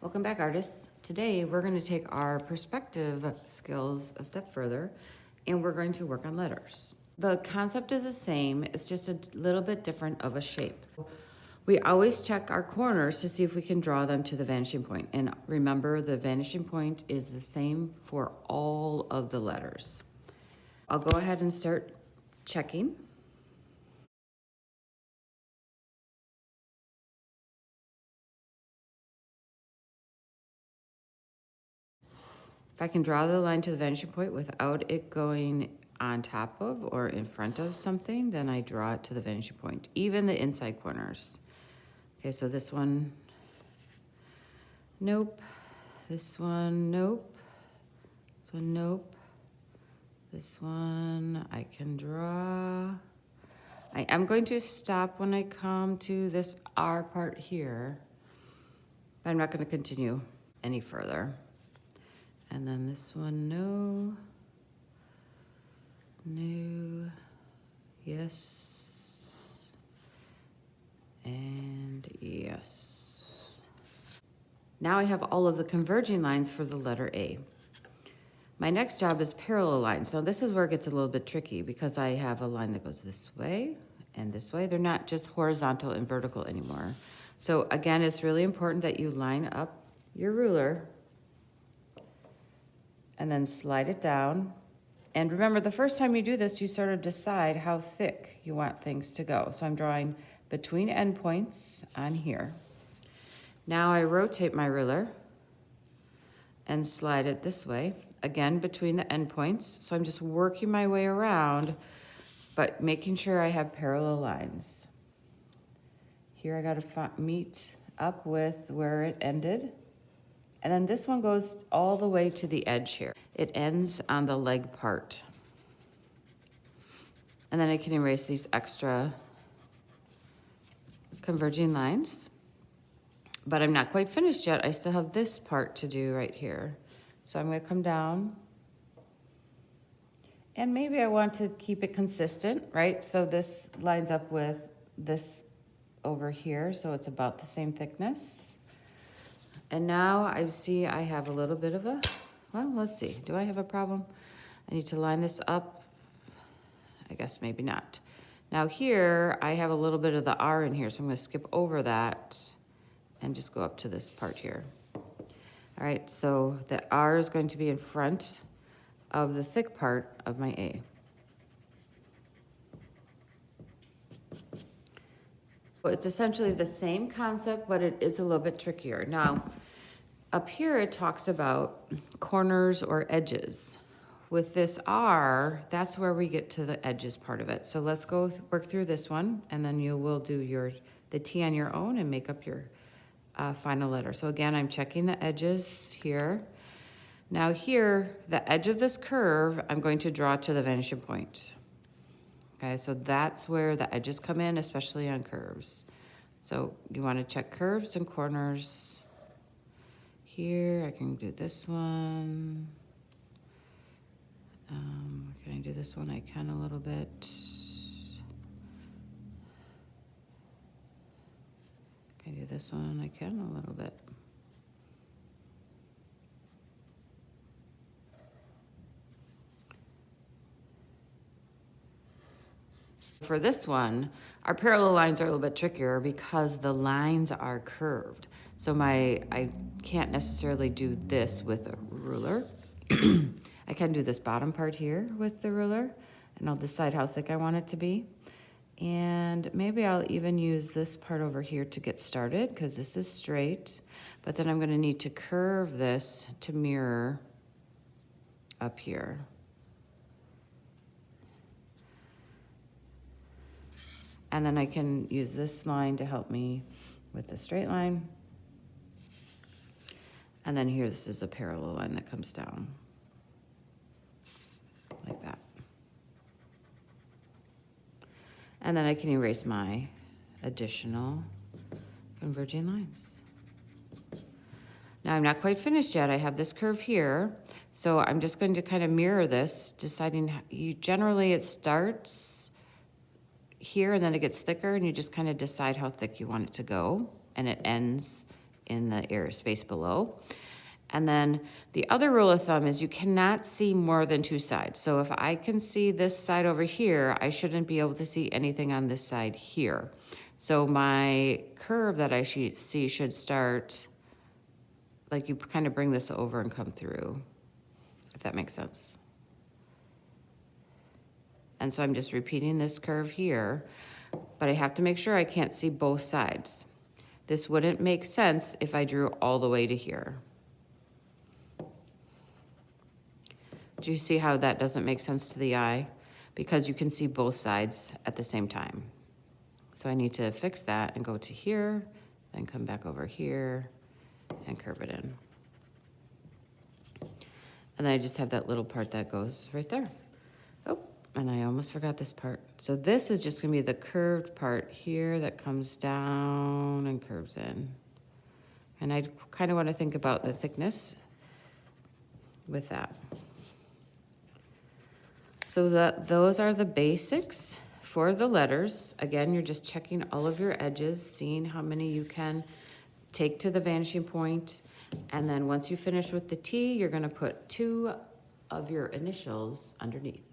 Welcome back, artists. Today we're going to take our perspective skills a step further and we're going to work on letters. The concept is the same, it's just a little bit different of a shape. We always check our corners to see if we can draw them to the vanishing point. And remember, the vanishing point is the same for all of the letters. I'll go ahead and start checking. If I can draw the line to the vanishing point without it going on top of or in front of something, then I draw it to the vanishing point, even the inside corners. Okay, so this one, nope. This one, nope. This one, nope. This one, I can draw. I am going to stop when I come to this R part here, but I'm not going to continue any further. And then this one, no, no, yes, and yes. Now I have all of the converging lines for the letter A. My next job is parallel lines. Now this is where it gets a little bit tricky because I have a line that goes this way and this way. They're not just horizontal and vertical anymore. So again, it's really important that you line up your ruler and then slide it down. And remember, the first time you do this, you sort of decide how thick you want things to go. So I'm drawing between endpoints on here. Now I rotate my ruler and slide it this way, again, between the endpoints. So I'm just working my way around, but making sure I have parallel lines. Here I gotta meet up with where it ended. And then this one goes all the way to the edge here. It ends on the leg part. And then I can erase these extra converging lines. But I'm not quite finished yet. I still have this part to do right here. So I'm gonna come down. And maybe I want to keep it consistent, right? So this lines up with this over here, so it's about the same thickness. And now I see I have a little bit of a, well, let's see. Do I have a problem? I need to line this up. I guess maybe not. Now here, I have a little bit of the R in here, so I'm gonna skip over that and just go up to this part here. All right, so the R is going to be in front of the thick part of my A. It's essentially the same concept, but it is a little bit trickier. Now, up here it talks about corners or edges. With this R, that's where we get to the edges part of it. So let's go work through this one, and then you will do the T on your own and make up your final letter. So again, I'm checking the edges here. Now here, the edge of this curve, I'm going to draw to the vanishing point. Okay, so that's where the edges come in, especially on curves. So you want to check curves and corners. Here, I can do this one. Can I do this one? I can a little bit. Can I do this one? I can a little bit. For this one, our parallel lines are a little bit trickier because the lines are curved. So I can't necessarily do this with a ruler. I can do this bottom part here with the ruler, and I'll decide how thick I want it to be. And maybe I'll even use this part over here to get started because this is straight, but then I'm gonna need to curve this to mirror up here. And then I can use this line to help me with the straight line. And then here, this is a parallel line that comes down like that. And then I can erase my additional converging lines. Now I'm not quite finished yet. I have this curve here. So I'm just going to kind of mirror this, deciding generally it starts here and then it gets thicker and you just kind of decide how thick you want it to go, and it ends in the air space below. And then the other rule of thumb is you cannot see more than two sides. So if I can see this side over here, I shouldn't be able to see anything on this side here. So my curve that I see should start, like you kind of bring this over and come through, if that makes sense. And so I'm just repeating this curve here, but I have to make sure I can't see both sides. This wouldn't make sense if I drew all the way to here. Do you see how that doesn't make sense to the eye? Because you can see both sides at the same time. So I need to fix that and go to here, then come back over here and curve it in. And then I just have that little part that goes right there. Oh, and I almost forgot this part. So this is just gonna be the curved part here that comes down and curves in. And I kind of want to think about the thickness with that. So those are the basics for the letters. Again, you're just checking all of your edges, seeing how many you can take to the vanishing point. And then once you finish with the T, you're gonna put 2 of your initials underneath.